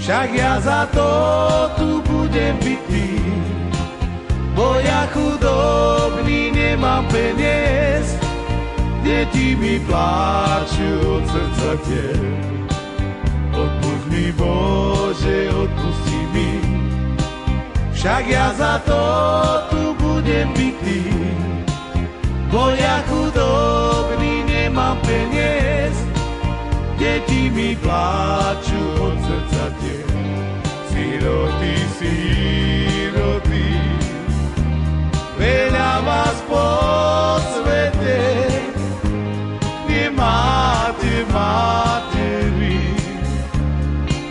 však ja za to tu budem bitý, bo ja chudobný nemám peniaz, deti mi pláču od srdca tier. Odpusť mi, Bože, odpusti mi, však ja za to tu budem bitý, bo ja chudobný nemám peniaz, deti mi pláču od srdca tier. Siroty, siroty, veľa vás po svete, nemáte materi,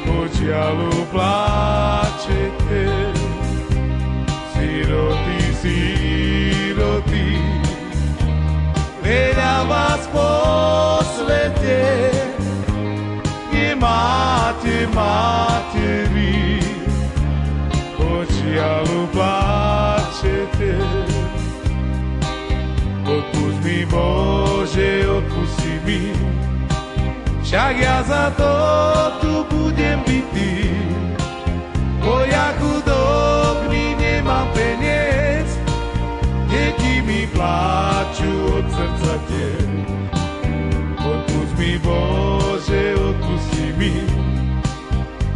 počiaľu pláčete. Siroty, siroty, veľa vás po svete, nemáte materi, počiaľu pláčete. Odpusť mi, Bože, odpusti mi, však ja za to tu budem bitý, bo ja chudobný nemám peniaz, deti mi pláču od srdca tier. Odpusť mi, Bože, odpusti mi,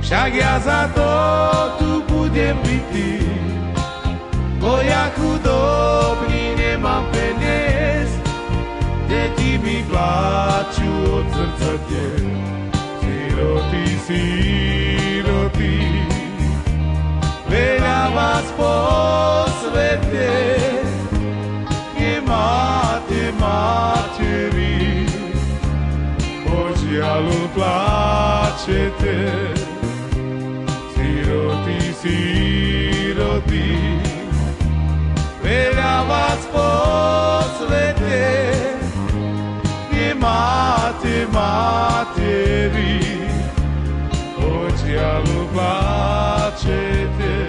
však ja za to tu budem bitý, bo ja chudobný nemám peniaz, deti mi pláču od srdca tier. Siroty, siroty, veľa vás po svete, nemáte materi, požiaľu pláčete. Siroty, siroty, veľa vás po svete, nemáte materi, požiaľu pláčete.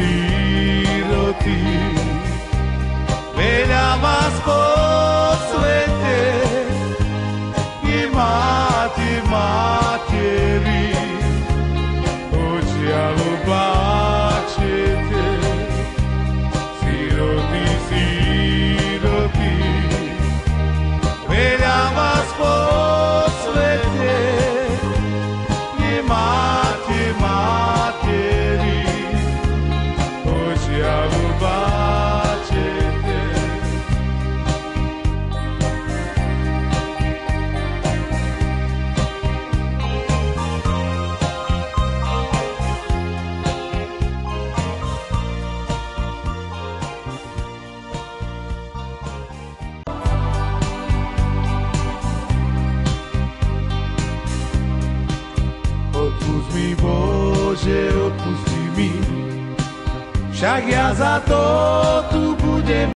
Siroty, veľa vás po svete, nemáte materi, počiaľu pláčete. Siroty, siroty, veľa vás po svete, nemáte materi, počiaľu pláčete. Odpusť mi, Bože, odpusti mi, však ja za to tu budem